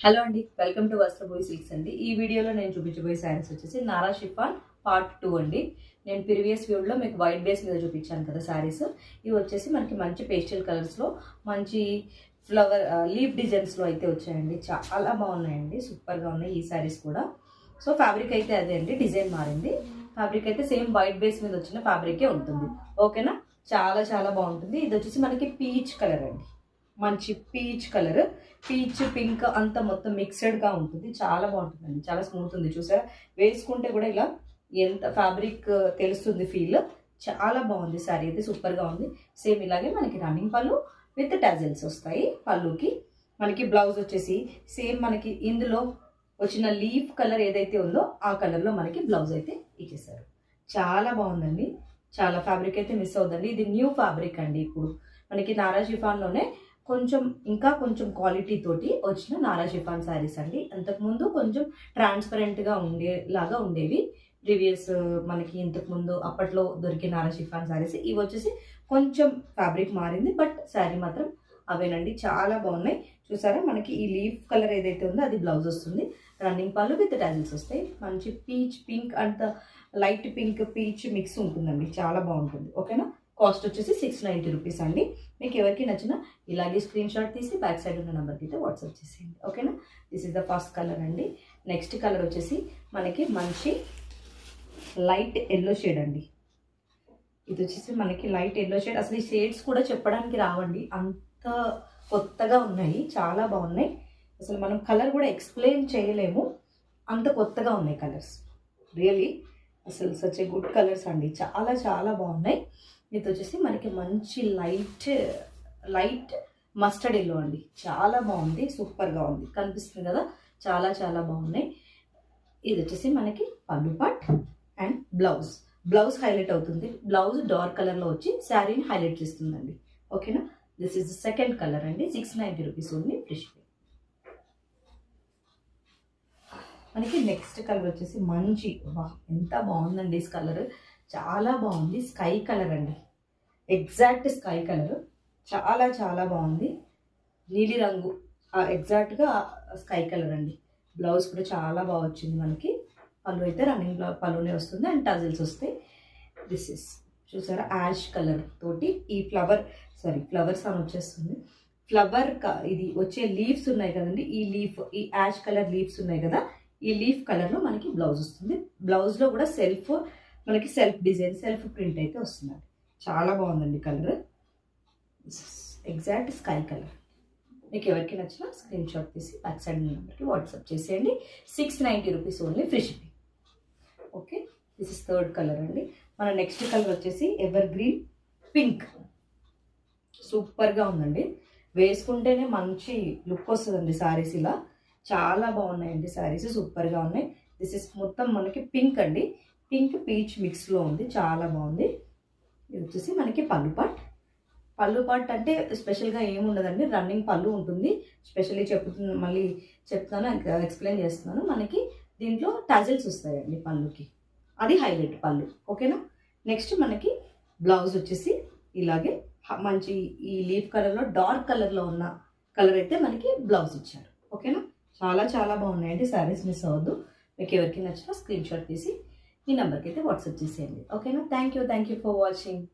Hello అండి, welcome to వస్త్రభూమి silks అండి. ఈ వీడియోలో నేను చూపించబోయే శారీస్ వచ్చేసి నారా షిఫాన్ పార్ట్ 2 అండి. నేను ప్రీవియస్ వీడియోలో మీకు వైట్ బేస్ మీద చూపించాను కదా శారీస్. ఇవి వచ్చేసి మనకి మంచి పేస్టల్ కలర్స్లో మంచి ఫ్లవర్ లీఫ్ డిజైన్స్లో అయితే వచ్చాయండి. చాలా బాగున్నాయండి, సూపర్గా ఉన్నాయి ఈ శారీస్ కూడా. సో ఫ్యాబ్రిక్ అయితే అదే అండి, డిజైన్ మారింది. ఫ్యాబ్రిక్ అయితే సేమ్ వైట్ బేస్ మీద వచ్చిన ఫ్యాబ్రికే ఉంటుంది. ఓకేనా, చాలా చాలా బాగుంటుంది. ఇది వచ్చేసి మనకి పీచ్ కలర్ అండి, మంచి పీచ్ కలర్, పీచ్ పింక్ అంతా మొత్తం మిక్స్డ్గా ఉంటుంది. చాలా బాగుంటుందండి, చాలా స్మూత్ ఉంది. చూసారా, వేసుకుంటే కూడా ఇలా ఎంత ఫ్యాబ్రిక్ తెలుస్తుంది ఫీల్. చాలా బాగుంది శారీ అయితే, సూపర్గా ఉంది. సేమ్ ఇలాగే మనకి రన్నింగ్ పళ్ళు విత్ టాజిల్స్ వస్తాయి. పళ్ళుకి మనకి బ్లౌజ్ వచ్చేసి సేమ్ మనకి ఇందులో వచ్చిన లీఫ్ కలర్ ఏదైతే ఉందో ఆ కలర్లో మనకి బ్లౌజ్ అయితే ఇచ్చేసారు. చాలా బాగుందండి, చాలా ఫ్యాబ్రిక్ అయితే మిస్ అవుతుందండి. ఇది న్యూ ఫ్యాబ్రిక్ అండి. ఇప్పుడు మనకి నారా షిఫాన్లోనే ఇంకా కొంచెం క్వాలిటీ తోటి వచ్చిన నారా షిఫాన్ శారీస్ అండి. అంతకుముందు కొంచెం ట్రాన్స్పరెంట్గా ఉండేలాగా ఉండేవి ప్రీవియస్ మనకి ఇంతకుముందు అప్పట్లో దొరికే నారా షిఫాన్ శారీస్. ఇవి వచ్చేసి కొంచెం ఫ్యాబ్రిక్ మారింది, బట్ శారీ మాత్రం అవేనండి. చాలా బాగున్నాయి. చూసారా, మనకి ఈ లీఫ్ కలర్ ఏదైతే ఉందో అది బ్లౌజ్ వస్తుంది. రన్నింగ్ పళ్ళు విత్ టాజిల్స్ వస్తాయి. మంచి పీచ్ పింక్ అంత లైట్ పింక్ పీచ్ మిక్స్ ఉంటుందండి, చాలా బాగుంటుంది. ఓకేనా, కాస్ట్ వచ్చేసి 690 రూపీస్ అండి. మీకు ఎవరికి నచ్చినా ఇలాగే స్క్రీన్ షాట్ తీసి బ్యాక్ సైడ్ ఉన్న నెంబర్కి అయితే వాట్సాప్ చేసేయండి. ఓకేనా, this is the first colour అండి. నెక్స్ట్ కలర్ వచ్చేసి మనకి మంచి లైట్ ఎల్లో షేడ్ అండి. ఇది వచ్చేసి మనకి లైట్ ఎల్లో షేడ్. అసలు ఈ షేడ్స్ కూడా చెప్పడానికి రావండి, అంత కొత్తగా ఉన్నాయి, చాలా బాగున్నాయి. అసలు మనం కలర్ కూడా ఎక్స్ప్లెయిన్ చేయలేము, అంత కొత్తగా ఉన్నాయి కలర్స్. రియలీ అసలు సచ్ ఏ గుడ్ కలర్స్ అండి, చాలా చాలా బాగున్నాయి. ఇది వచ్చేసి మనకి మంచి లైట్ మస్టర్డ్ ఎల్లో అండి. చాలా బాగుంది, సూపర్గా ఉంది, కనిపిస్తుంది కదా, చాలా చాలా బాగున్నాయి. ఇది వచ్చేసి మనకి పళ్ళు పార్ట్ అండ్ బ్లౌజ్ హైలైట్ అవుతుంది. బ్లౌజ్ డార్క్ కలర్లో వచ్చి శారీని హైలైట్ చేస్తుందండి. ఓకేనా, this is the second colour అండి. 690 రూపీస్ ఓన్లీ ఫ్రెష్. మనకి నెక్స్ట్ కలర్ వచ్చేసి మంచి, ఎంత బాగుందండి ఈ కలర్, చాలా బాగుంది. స్కై కలర్ అండి, ఎగ్జాక్ట్ స్కై కలర్, చాలా చాలా బాగుంది. నీలి రంగు ఎగ్జాక్ట్గా స్కై కలర్ అండి. బ్లౌజ్ కూడా చాలా బాగా వచ్చింది మనకి. పళ్ళు అయితే రన్నింగ్ పళ్ళునే వస్తుంది అండ్ టజిల్స్ వస్తాయి. దిస్ ఇస్ చూసారా, యాష్ కలర్ తోటి ఈ ఫ్లవర్స్ అని వచ్చేస్తుంది. ఇది వచ్చే లీవ్స్ ఉన్నాయి కదండి, ఈ యాష్ కలర్ లీవ్స్ ఉన్నాయి కదా, ఈ లీఫ్ కలర్లో మనకి బ్లౌజ్ వస్తుంది. బ్లౌజ్లో కూడా మనకి సెల్ఫ్ డిజైన్, సెల్ఫ్ ప్రింట్ అయితే వస్తుందండి. చాలా బాగుందండి కలర్, ఎగ్జాక్ట్ స్కై కలర్. మీకు ఎవరికి నచ్చినా స్క్రీన్ షాట్ తీసి బ్యాక్ సైడ్ నెంబర్కి వాట్సాప్ చేసేయండి. 690 rupees only free shipping. Okay, this is third colour అండి. మన నెక్స్ట్ కలర్ వచ్చేసి ఎవర్ గ్రీన్ పింక్. సూపర్గా ఉందండి, వేసుకుంటేనే మంచి లుక్ వస్తుందండి శారీస్. ఇలా చాలా బాగున్నాయండి శారీస్, సూపర్గా ఉన్నాయి. దిస్ ఇస్ మొత్తం మనకి పింక్ అండి, పింక్ పీచ్ మిక్స్లో ఉంది, చాలా బాగుంది. ఇది వచ్చేసి మనకి పళ్ళు పార్ట్ అంటే స్పెషల్గా ఏముండదండి, రన్నింగ్ పళ్ళు ఉంటుంది. స్పెషల్లీ మళ్ళీ చెప్తాను, ఎక్స్ప్లెయిన్ చేస్తున్నాను. మనకి దీంట్లో టాజిల్స్ వస్తాయండి పళ్ళుకి, అది హైలైట్ పళ్ళు. ఓకేనా, నెక్స్ట్ మనకి బ్లౌజ్ వచ్చేసి ఇలాగే మంచి ఈ లీఫ్ కలర్లో డార్క్ కలర్లో ఉన్న కలర్ అయితే మనకి బ్లౌజ్ ఇచ్చారు. ఓకేనా, చాలా చాలా బాగున్నాయండి శారీస్, మిస్ అవ్వద్దు. మీకు ఎవరికి నచ్చినా స్క్రీన్ షాట్ తీసి ఈ నెంబర్కి అయితే వాట్సాప్ చేసేయండి. ఓకేనా, థ్యాంక్ యూ ఫర్ వాచింగ్.